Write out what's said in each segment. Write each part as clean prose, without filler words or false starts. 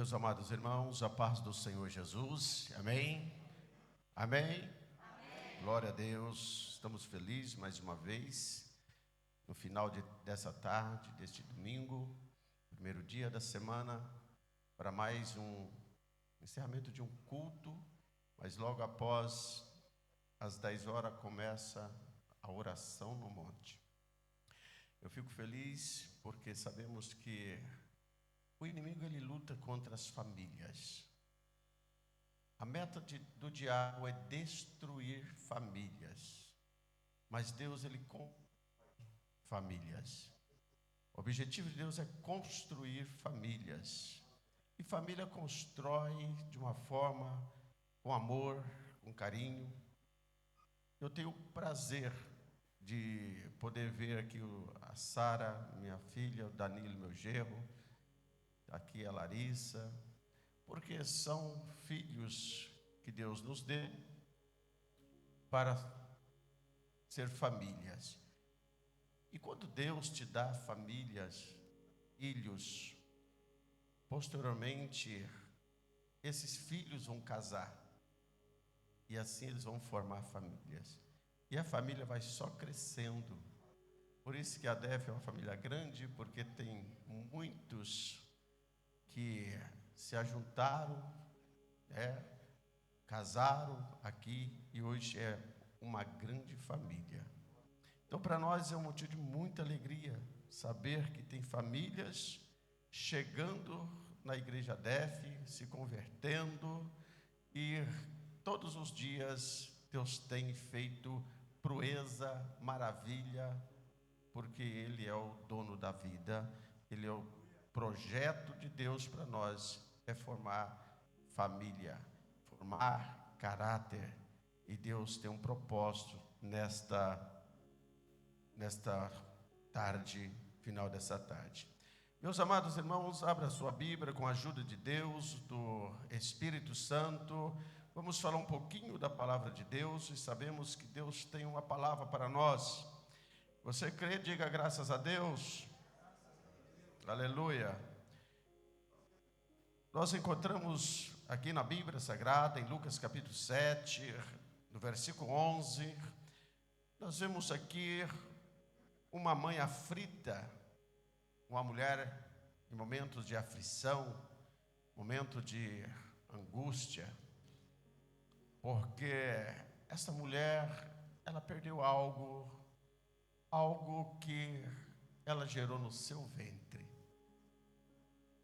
Meus amados irmãos, a paz do Senhor Jesus, amém? Amém? Amém. Glória a Deus, estamos felizes mais uma vez, no final dessa tarde, deste domingo, primeiro dia da semana, para mais um encerramento de um culto, mas logo após, às 10 horas, começa a oração no monte. Eu fico feliz porque sabemos que o inimigo, ele luta contra as famílias. A meta do diabo é destruir famílias. Mas Deus, ele constrói famílias. O objetivo de Deus é construir famílias. E família constrói de uma forma, com amor, com carinho. Eu tenho o prazer de poder ver aqui a Sara, minha filha, o Danilo, meu genro, aqui a Larissa, porque são filhos que Deus nos deu para ser famílias. E quando Deus te dá famílias, filhos, posteriormente, esses filhos vão casar. E assim eles vão formar famílias. E a família vai só crescendo. Por isso que a DEF é uma família grande, porque tem muitos que se ajuntaram, casaram aqui e hoje é uma grande família. Então, para nós é um motivo de muita alegria saber que tem famílias chegando na igreja DEF, se convertendo, e todos os dias Deus tem feito proeza, maravilha, porque Ele é o dono da vida, Ele é o projeto de Deus para nós é formar família, formar caráter, e Deus tem um propósito nesta tarde, final dessa tarde. Meus amados irmãos, abra sua Bíblia com a ajuda de Deus, do Espírito Santo. Vamos falar um pouquinho da palavra de Deus e sabemos que Deus tem uma palavra para nós. Você crê? Diga graças a Deus. Aleluia. Nós encontramos aqui na Bíblia Sagrada, em Lucas capítulo 7, no versículo 11, nós vemos aqui uma mãe aflita, uma mulher em momentos de aflição, momento de angústia, porque essa mulher, ela perdeu algo que ela gerou no seu ventre.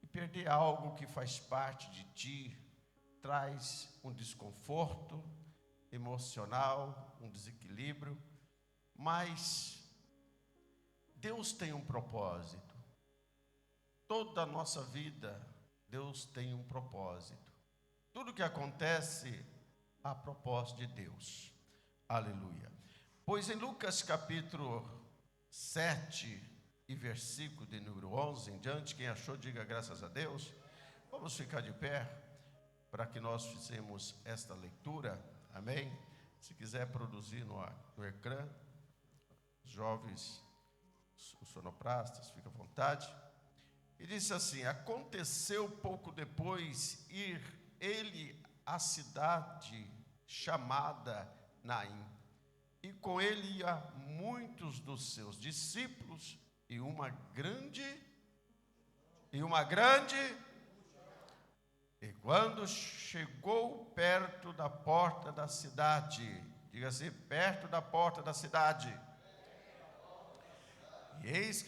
E perder algo que faz parte de ti traz um desconforto emocional, um desequilíbrio, mas Deus tem um propósito. Toda a nossa vida, Deus tem um propósito. Tudo que acontece, há propósito de Deus. Aleluia. Pois em Lucas capítulo 7 e versículo de número 11 em diante, quem achou, diga graças a Deus. Vamos ficar de pé para que nós fizemos esta leitura, amém? Se quiser produzir no ecrã, os jovens, os sonoplastas, fica à vontade. E disse assim: aconteceu pouco depois ir ele à cidade chamada Naim, e com ele ia muitos dos seus discípulos e uma grande, e quando chegou perto da porta da cidade, diga assim, perto da porta da cidade, e eis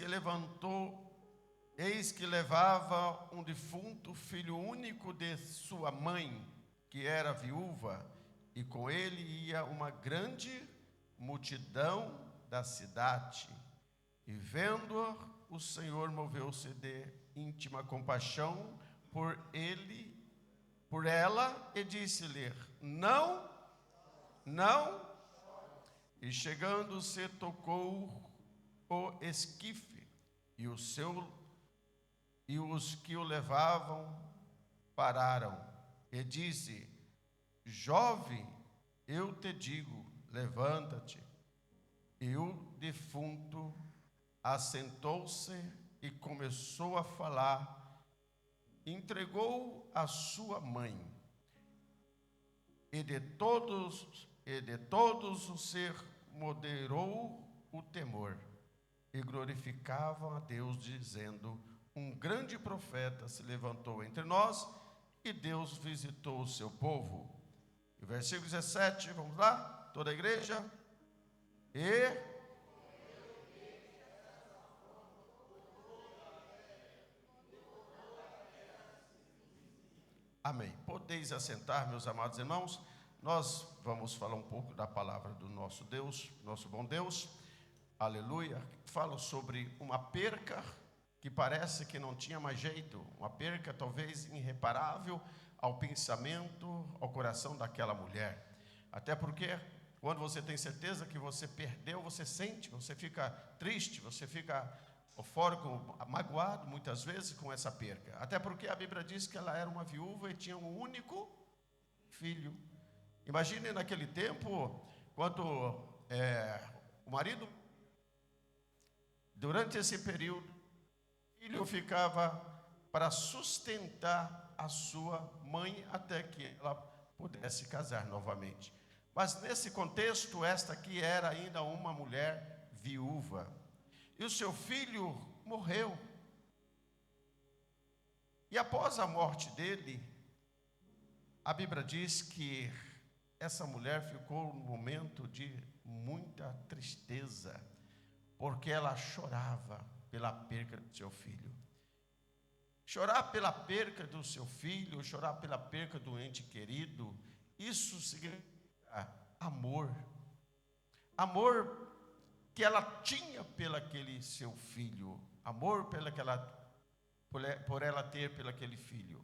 que levava um defunto filho único de sua mãe, que era viúva, e com ele ia uma grande multidão da cidade. E vendo-a, o Senhor moveu-se de íntima compaixão por ela, e disse-lhe: não. E chegando-se, tocou o esquife, e os que o levavam pararam, e disse: jovem, eu te digo, levanta-te. E o defunto assentou-se e começou a falar, entregou a sua mãe, e de todos o ser moderou o temor, e glorificavam a Deus, dizendo: um grande profeta se levantou entre nós, e Deus visitou o seu povo. E versículo 17, vamos lá, toda a igreja. Amém. Podeis assentar, meus amados irmãos. Nós vamos falar um pouco da palavra do nosso Deus, nosso bom Deus. Aleluia. Fala sobre uma perca que parece que não tinha mais jeito. Uma perca talvez irreparável ao pensamento, ao coração daquela mulher. Até porque quando você tem certeza que você perdeu, você sente, você fica triste, você fica eufórico, magoado muitas vezes com essa perca. Até porque a Bíblia diz que ela era uma viúva e tinha um único filho. Imagine naquele tempo, quando o marido, durante esse período, o filho ficava para sustentar a sua mãe até que ela pudesse casar novamente. Mas nesse contexto, esta aqui era ainda uma mulher viúva. E o seu filho morreu. E após a morte dele, a Bíblia diz que essa mulher ficou num momento de muita tristeza, porque ela chorava pela perca do seu filho. Chorar pela perca do seu filho, chorar pela perca do ente querido, isso significa amor. Amor que ela tinha pelo aquele seu filho, amor por ela ter pelo aquele filho.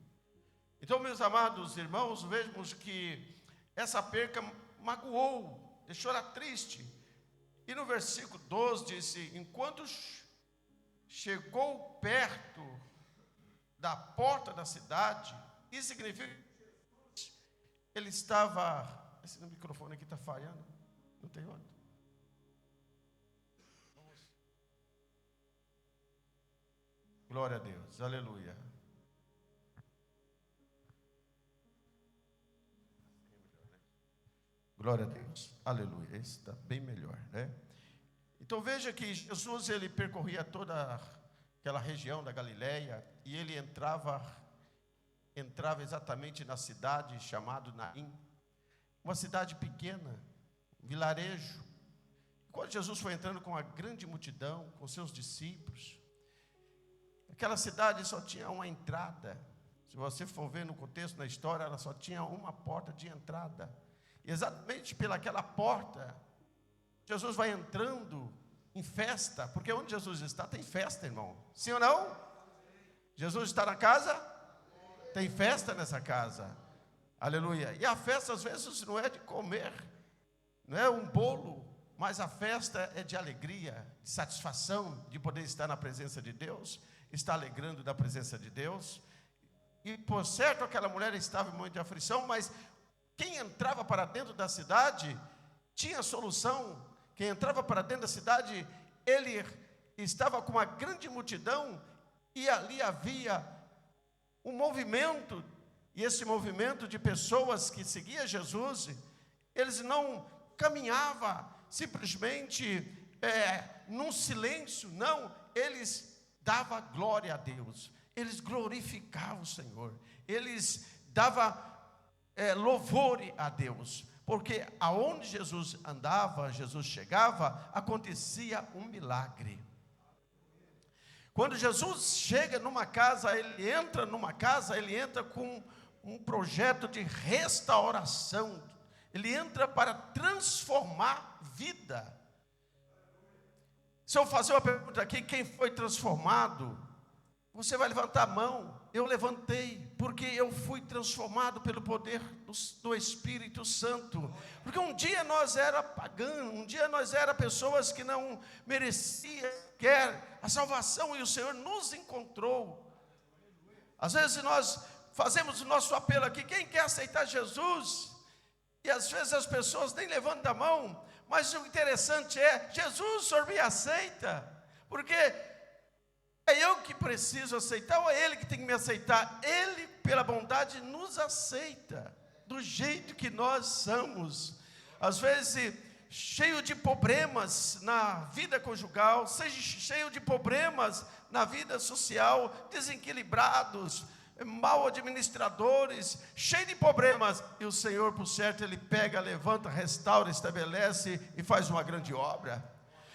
Então, meus amados irmãos, vejamos que essa perca magoou, deixou ela triste. E no versículo 12 disse: enquanto chegou perto da porta da cidade, isso significa que ele estava, esse microfone aqui está falhando, não tem outro. Glória a Deus, aleluia. Glória a Deus, aleluia. Esse está bem melhor, né? Então veja que Jesus, ele percorria toda aquela região da Galileia, e ele entrava exatamente na cidade chamada Naim, uma cidade pequena, um vilarejo. Quando Jesus foi entrando com a grande multidão, com seus discípulos, aquela cidade só tinha uma entrada. Se você for ver no contexto, na história, ela só tinha uma porta de entrada. E exatamente pelaquela porta, Jesus vai entrando em festa, porque onde Jesus está tem festa, irmão. Sim ou não? Jesus está na casa? Tem festa nessa casa. Aleluia. E a festa às vezes não é de comer, não é um bolo, mas a festa é de alegria, de satisfação, de poder estar na presença de Deus, estar alegrando da presença de Deus. E por certo aquela mulher estava em muita aflição, mas quem entrava para dentro da cidade tinha solução. Quem entrava para dentro da cidade, ele estava com uma grande multidão, e ali havia um movimento, e esse movimento de pessoas que seguia Jesus, eles não caminhavam simplesmente num silêncio, não, eles davam glória a Deus, eles glorificavam o Senhor, eles davam louvor a Deus, porque aonde Jesus andava, Jesus chegava, acontecia um milagre. Quando Jesus chega numa casa, ele entra com um projeto de restauração, ele entra para transformar vida. Se eu fazer uma pergunta aqui, quem foi transformado? Você vai levantar a mão. Eu levantei, porque eu fui transformado pelo poder do Espírito Santo. Porque um dia nós era pagãos, um dia nós era pessoas que não mereciam a salvação, e o Senhor nos encontrou. Às vezes nós fazemos o nosso apelo aqui, quem quer aceitar Jesus? E às vezes as pessoas nem levantam a mão, mas o interessante é, Jesus, o Senhor me aceita, porque É eu que preciso aceitar ou é Ele que tem que me aceitar? Ele, pela bondade, nos aceita do jeito que nós somos. Às vezes, cheio de problemas na vida conjugal, cheio de problemas na vida social, desequilibrados, mal administradores, cheio de problemas. E o Senhor, por certo, Ele pega, levanta, restaura, estabelece e faz uma grande obra.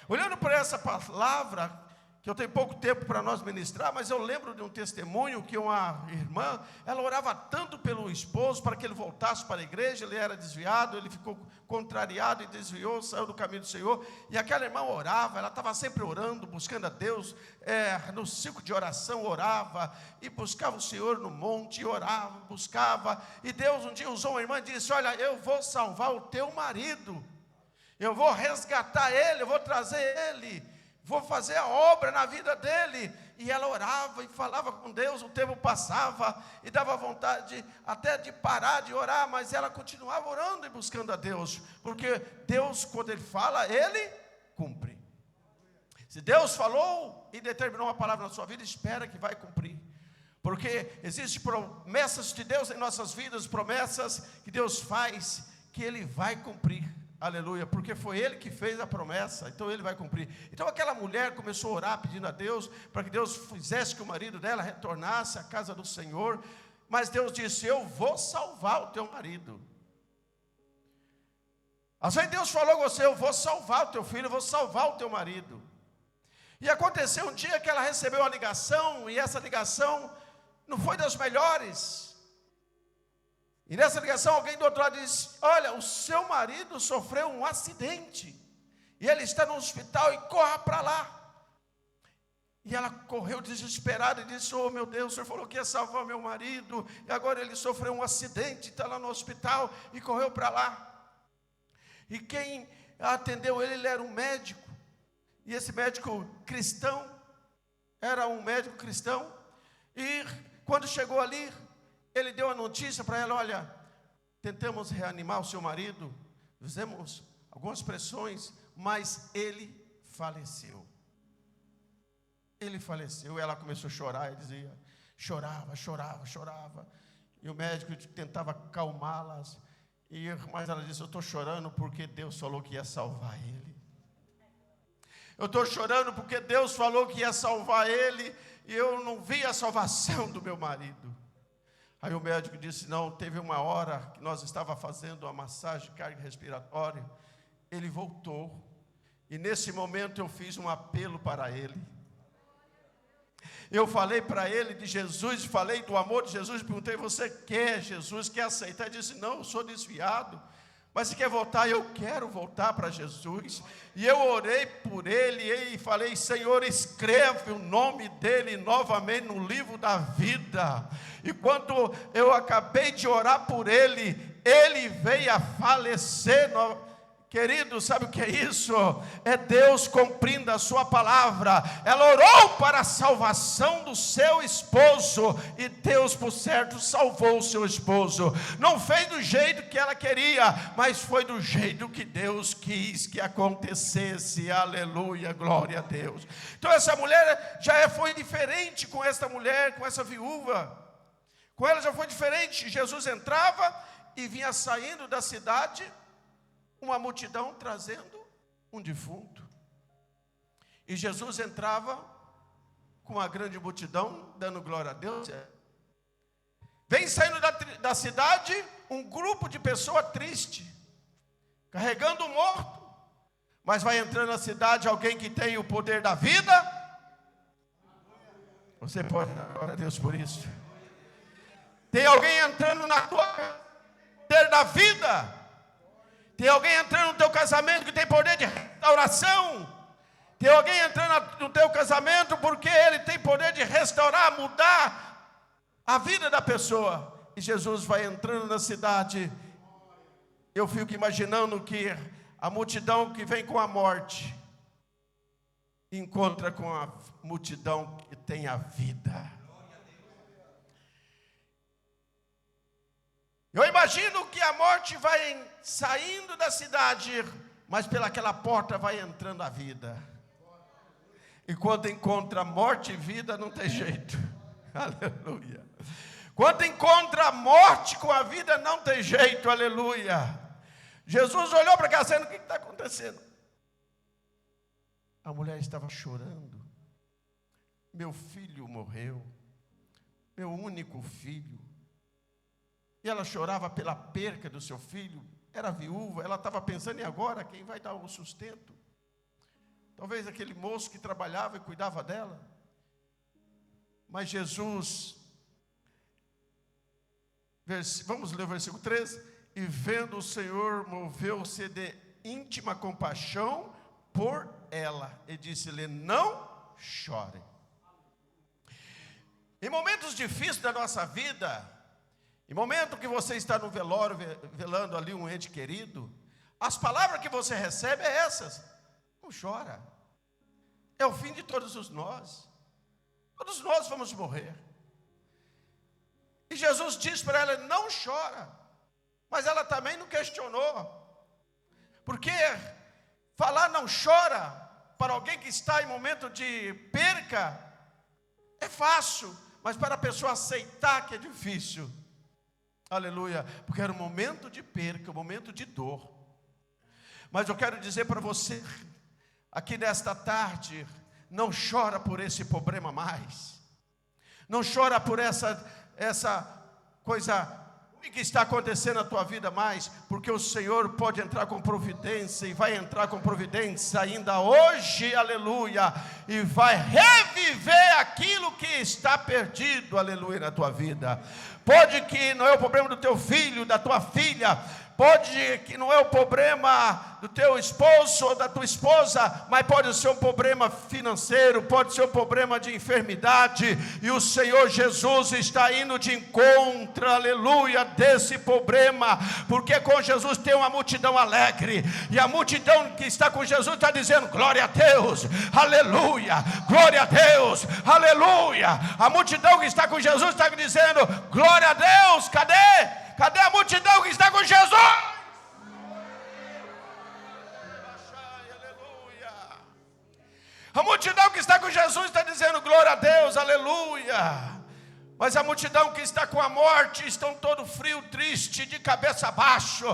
Olhando para essa palavra, que eu tenho pouco tempo para nós ministrar, mas eu lembro de um testemunho que uma irmã, ela orava tanto pelo esposo, para que ele voltasse para a igreja, ele era desviado, ele ficou contrariado e desviou, saiu do caminho do Senhor, e aquela irmã orava, ela estava sempre orando, buscando a Deus, no ciclo de oração orava, e buscava o Senhor no monte, e orava, buscava, e Deus um dia usou uma irmã e disse: olha, eu vou salvar o teu marido, eu vou resgatar ele, eu vou trazer ele, vou fazer a obra na vida dele. E ela orava e falava com Deus, o tempo passava e dava vontade até de parar de orar, mas ela continuava orando e buscando a Deus, porque Deus, quando Ele fala, Ele cumpre. Se Deus falou e determinou uma palavra na sua vida, espera que vai cumprir, porque existem promessas de Deus em nossas vidas, promessas que Deus faz, que Ele vai cumprir. Aleluia, porque foi Ele que fez a promessa, então Ele vai cumprir. Então aquela mulher começou a orar pedindo a Deus, para que Deus fizesse que o marido dela retornasse à casa do Senhor, mas Deus disse: eu vou salvar o teu marido. Às vezes Deus falou com você: eu vou salvar o teu filho, eu vou salvar o teu marido. E aconteceu um dia que ela recebeu uma ligação, e essa ligação não foi das melhores. E nessa ligação alguém do outro lado disse: olha, o seu marido sofreu um acidente, e ele está no hospital, e corra para lá. E ela correu desesperada e disse: oh meu Deus, o Senhor falou que ia salvar meu marido, e agora ele sofreu um acidente, está lá no hospital, e correu para lá. E quem atendeu ele era um médico, e esse médico cristão, era um médico cristão, e quando chegou ali, ele deu a notícia para ela: olha, tentamos reanimar o seu marido, fizemos algumas pressões, mas ele faleceu. Ele faleceu. E ela começou a chorar, e dizia, chorava. E o médico tentava acalmá-las, mas ela disse: eu estou chorando porque Deus falou que ia salvar ele. Eu estou chorando porque Deus falou que ia salvar ele, e eu não vi a salvação do meu marido. Aí o médico disse: não, teve uma hora que nós estávamos fazendo uma massagem cardiorrespiratória, ele voltou, e nesse momento eu fiz um apelo para ele. Eu falei para ele de Jesus, falei do amor de Jesus, perguntei: você quer Jesus, quer aceitar? Ele disse: não, eu sou desviado, mas se quer voltar, eu quero voltar para Jesus. E eu orei por ele e falei: Senhor, escreve o nome dele novamente no livro da vida. E quando eu acabei de orar por ele, ele veio a falecer. Querido, sabe o que é isso? É Deus cumprindo a sua palavra. Ela orou para a salvação do seu esposo, e Deus, por certo, salvou o seu esposo. Não fez do jeito que ela queria, mas foi do jeito que Deus quis que acontecesse. Aleluia, glória a Deus. Então essa mulher já foi diferente com essa mulher, com essa viúva. Com ela já foi diferente. Jesus entrava e vinha saindo da cidade uma multidão trazendo um defunto. E Jesus entrava com uma grande multidão, dando glória a Deus. Vem saindo da cidade um grupo de pessoas tristes, carregando um morto. Mas vai entrando na cidade alguém que tem o poder da vida. Você pode dar glória a Deus por isso. Tem alguém entrando na tua casa, poder da vida. Tem alguém entrando no teu casamento que tem poder de restauração. Tem alguém entrando no teu casamento porque ele tem poder de restaurar, mudar a vida da pessoa. E Jesus vai entrando na cidade. Eu fico imaginando que a multidão que vem com a morte encontra com a multidão que tem a vida. Eu imagino que a morte vai saindo da cidade, mas pelaquela porta vai entrando a vida. E quando encontra morte e vida, não tem jeito. Aleluia. Quando encontra a morte com a vida, não tem jeito. Aleluia. Jesus olhou para cá dizendo: o que está acontecendo? A mulher estava chorando. Meu filho morreu. Meu único filho. E ela chorava pela perca do seu filho. Era viúva. Ela estava pensando: e agora? Quem vai dar o sustento? Talvez aquele moço que trabalhava e cuidava dela. Mas Jesus, vamos ler o versículo 13. E vendo o Senhor, moveu-se de íntima compaixão por ela. E disse-lhe: não chore. Em momentos difíceis da nossa vida, em momento que você está no velório, velando ali um ente querido, as palavras que você recebe é essas: não chora. É o fim de todos nós. Todos nós vamos morrer. E Jesus disse para ela: não chora. Mas ela também não questionou. Porque falar não chora para alguém que está em momento de perca é fácil, mas para a pessoa aceitar que é difícil. Aleluia. Porque era um momento de perca, um momento de dor. Mas eu quero dizer para você, aqui nesta tarde, não chora por esse problema mais. Não chora por essa coisa que está acontecendo na tua vida mais, porque o Senhor pode entrar com providência, e vai entrar com providência ainda hoje, aleluia, e vai reviver aquilo que está perdido, aleluia, na tua vida. Pode que não é o problema do teu filho, da tua filha, pode que não é o problema do teu esposo ou da tua esposa, mas pode ser um problema financeiro, pode ser um problema de enfermidade, e o Senhor Jesus está indo de encontro, aleluia, desse problema, porque com Jesus tem uma multidão alegre, e a multidão que está com Jesus está dizendo: glória a Deus, aleluia, glória a Deus, aleluia. A multidão que está com Jesus está dizendo: glória a Deus. Cadê a multidão que está com Jesus? A multidão que está com Jesus está dizendo: glória a Deus, aleluia. Mas a multidão que está com a morte estão todo frio, triste, de cabeça baixo.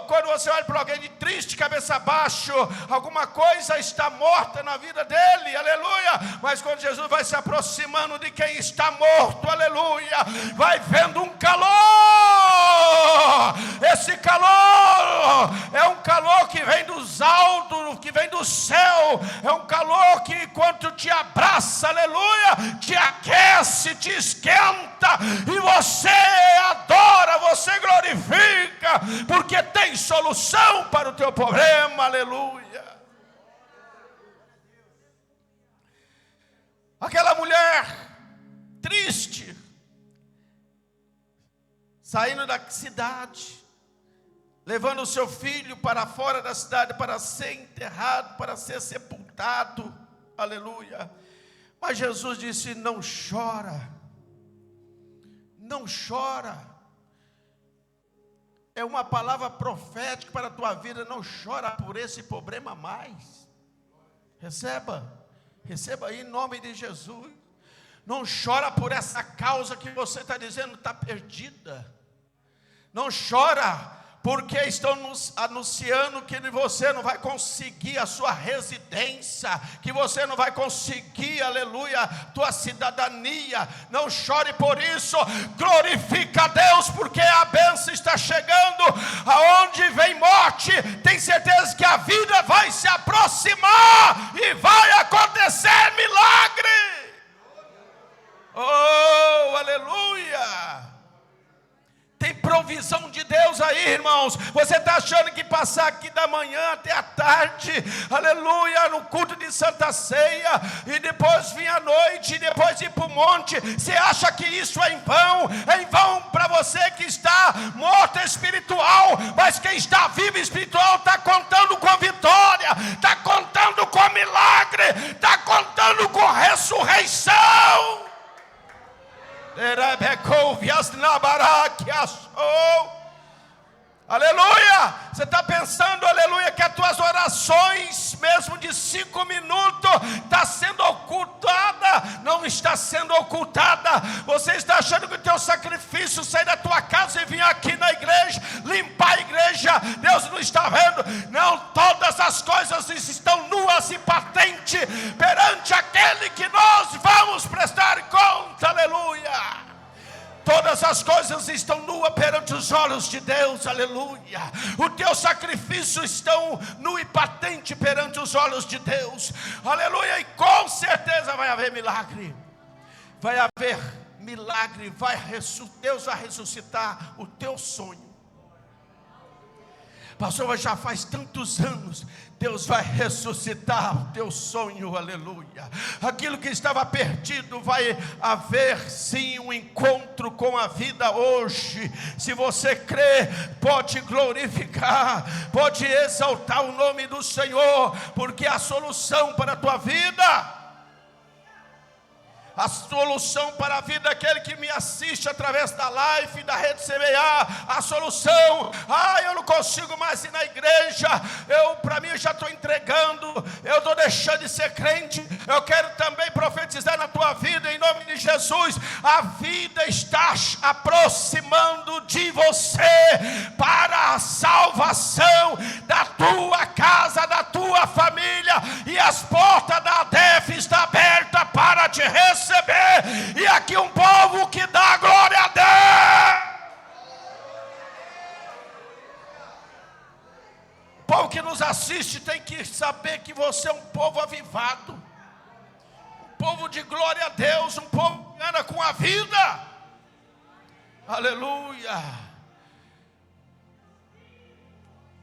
Quando você olha para alguém de triste, cabeça baixo, alguma coisa está morta na vida dele, aleluia. Mas quando Jesus vai se aproximando de quem está morto, aleluia, vai vendo um calor. Esse calor é um calor que vem dos altos, que vem do céu. É um calor que, enquanto te abraça, aleluia, te aquece, te esquenta, e você adora, você glorifica, porque tem solução para o teu problema, aleluia. Aquela mulher triste, saindo da cidade, levando o seu filho para fora da cidade para ser enterrado, para ser sepultado, aleluia. Mas Jesus disse: não chora. Não chora. É uma palavra profética para a tua vida. Não chora por esse problema mais. Receba aí em nome de Jesus. Não chora por essa causa que você está dizendo está perdida. Não chora porque estão nos anunciando que você não vai conseguir a sua residência, que você não vai conseguir, aleluia, tua cidadania. Não chore por isso, glorifica a Deus, porque a bênção está chegando. Aonde vem morte, tem certeza que a vida vai se aproximar e vai acontecer milagre. Oh, aleluia. Tem provisão de Deus aí, irmãos. Você está achando que passar aqui da manhã até a tarde, aleluia, no culto de Santa Ceia, e depois vir à noite, e depois ir para o monte, você acha que isso é em vão? É em vão para você que está morto espiritual, mas quem está vivo espiritual está contando com vitória, está contando com milagre, está contando com ressurreição. Aleluia! Você está pensando, aleluia, que as tuas orações, mesmo de 5 minutos, está sendo ocultada? Não está sendo ocultada. Você está achando que o teu sacrifício sair da tua casa e vir aqui na igreja, limpar a igreja, Deus não está vendo? Não, todas as coisas estão nuas e patentes perante aquele que nós vamos prestar conta. Aleluia! Todas as coisas estão nuas perante os olhos de Deus, aleluia. O teu sacrifício estão nu e patente perante os olhos de Deus, aleluia. E com certeza vai haver milagre. Vai haver milagre, Deus vai ressuscitar o teu sonho. Pastor, mas já faz tantos anos. Deus vai ressuscitar o teu sonho, aleluia. Aquilo que estava perdido, vai haver sim um encontro com a vida hoje. Se você crê, pode glorificar, pode exaltar o nome do Senhor, porque a solução para a tua vida, a solução para a vida, aquele que me assiste através da live, da rede CBA, a solução, eu não consigo mais ir na igreja, para mim eu já estou entregando, eu estou deixando de ser crente. Eu quero também profetizar na tua vida, em nome de Jesus. A vida está aproximando de você, para a salvação da tua casa, da tua família, e as portas da ADEF estão abertas para te receber. E aqui um povo que dá glória a Deus. O povo que nos assiste tem que saber que você é um povo avivado, um povo de glória a Deus, um povo que anda com a vida. Aleluia.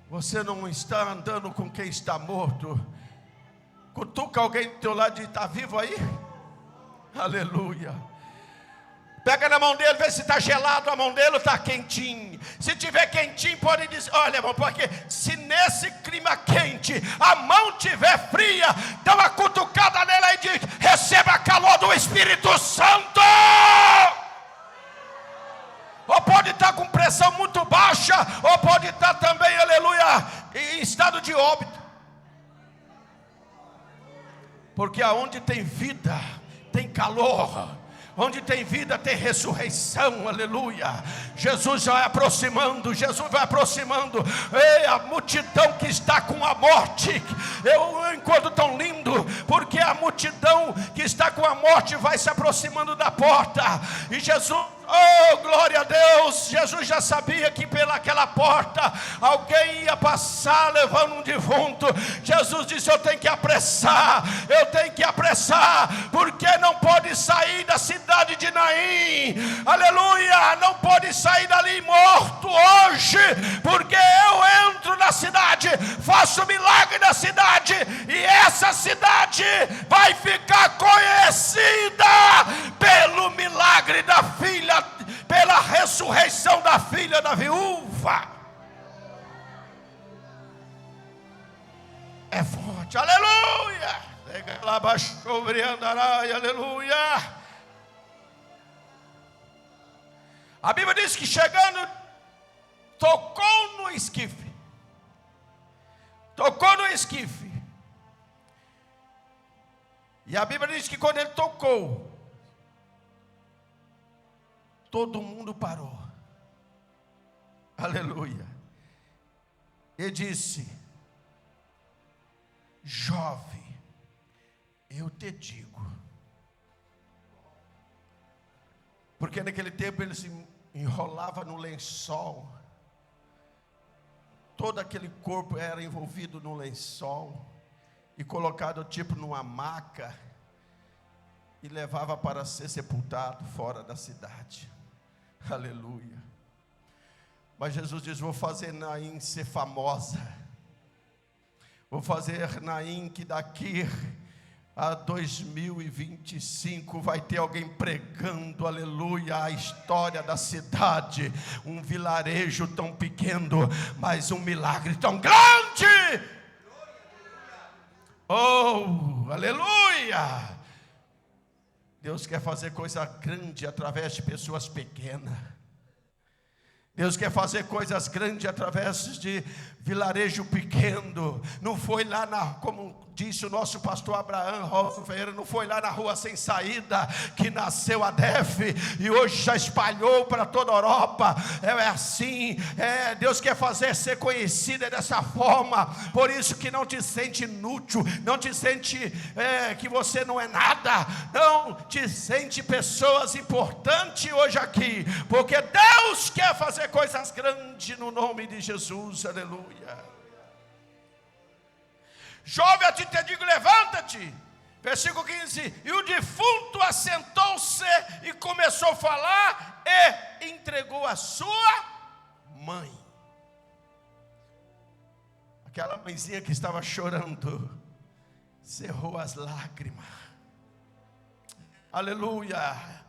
Você não está andando com quem está morto. Cutuca alguém do teu lado e está vivo aí? Aleluia. Pega na mão dele, vê se está gelado a mão dele ou está quentinho. Se tiver quentinho, pode dizer: olha, irmão, porque se nesse clima quente a mão tiver fria, dá uma cutucada nela e diz: receba calor do Espírito Santo. Ou pode estar com pressão muito baixa, ou pode estar também, aleluia, em estado de óbito. Porque aonde tem vida, tem calor. Onde tem vida, tem ressurreição, aleluia. Jesus já vai aproximando, Jesus vai aproximando. Ei, a multidão que está com a morte, eu encontro tão lindo, porque a multidão que está com a morte vai se aproximando da porta. E Jesus, oh glória a Deus, Jesus já sabia que pelaquela porta alguém ia passar levando um defunto. Jesus disse: eu tenho que apressar, porque não pode sair da cidade de Naim, aleluia, não pode sair dali morto hoje, porque eu entro na cidade, faço milagre na cidade, e essa cidade vai ficar conhecida pelo milagre da filha, pela ressurreição da filha da viúva. É forte, aleluia. Aleluia. A Bíblia diz que chegando, tocou no esquife. E a Bíblia diz que quando ele tocou, todo mundo parou. Aleluia. Ele disse: jovem, eu te digo. Porque naquele tempo ele se enrolava no lençol. Todo aquele corpo era envolvido no lençol e colocado tipo numa maca e levava para ser sepultado fora da cidade. Aleluia. Mas Jesus diz: vou fazer Naim ser famosa. Vou fazer Naim que daqui a 2025 vai ter alguém pregando, aleluia, a história da cidade. Um vilarejo tão pequeno, mas um milagre tão grande. Oh, aleluia. Deus quer fazer coisa grande através de pessoas pequenas. Deus quer fazer coisas grandes através de vilarejo pequeno. Não foi lá como disse o nosso pastor Abraão Ferreira, não foi lá na rua sem saída que nasceu a DEF e hoje já espalhou para toda a Europa. É assim, Deus quer fazer ser conhecida dessa forma. Por isso que não te sente inútil, não te sente que você não é nada, não te sente pessoas importantes hoje aqui, porque Deus quer fazer coisas grandes no nome de Jesus, aleluia. Jovem, a ti te digo, levanta-te. Versículo 15: e o defunto assentou-se e começou a falar e entregou a sua mãe. Aquela mãezinha que estava chorando, cerrou as lágrimas. Aleluia.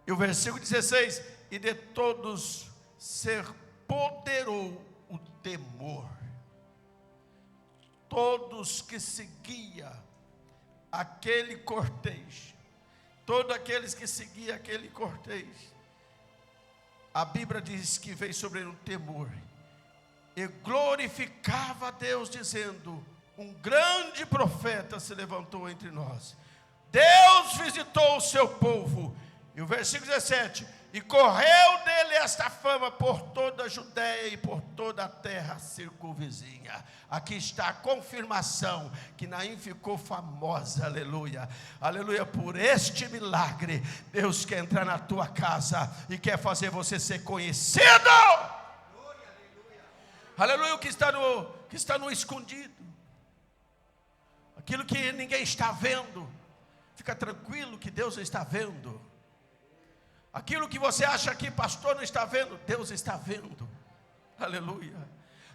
E o versículo 16: e de todos se poderou o temor. Todos que seguiam aquele cortejo, todos aqueles que seguiam aquele cortejo, a Bíblia diz que veio sobre ele um temor, e glorificava a Deus, dizendo: um grande profeta se levantou entre nós, Deus visitou o seu povo. E o versículo 17: e correu dele esta fama por toda a Judéia e por toda a terra circunvizinha. Aqui está a confirmação que Naim ficou famosa, aleluia, aleluia, por este milagre. Deus quer entrar na tua casa e quer fazer você ser conhecido, aleluia. O que está no escondido, aquilo que ninguém está vendo, fica tranquilo que Deus está vendo. Aquilo que você acha que pastor não está vendo, Deus está vendo, aleluia.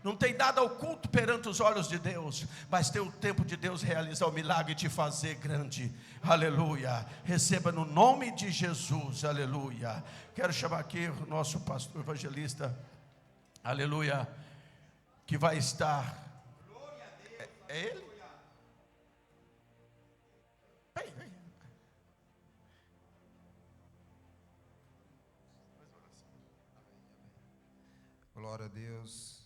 Não tem nada oculto perante os olhos de Deus, mas tem o tempo de Deus realizar o milagre e te fazer grande, aleluia. Receba no nome de Jesus, aleluia. Quero chamar aqui o nosso pastor evangelista, aleluia, que vai estar, é ele? Vem. Glória a Deus.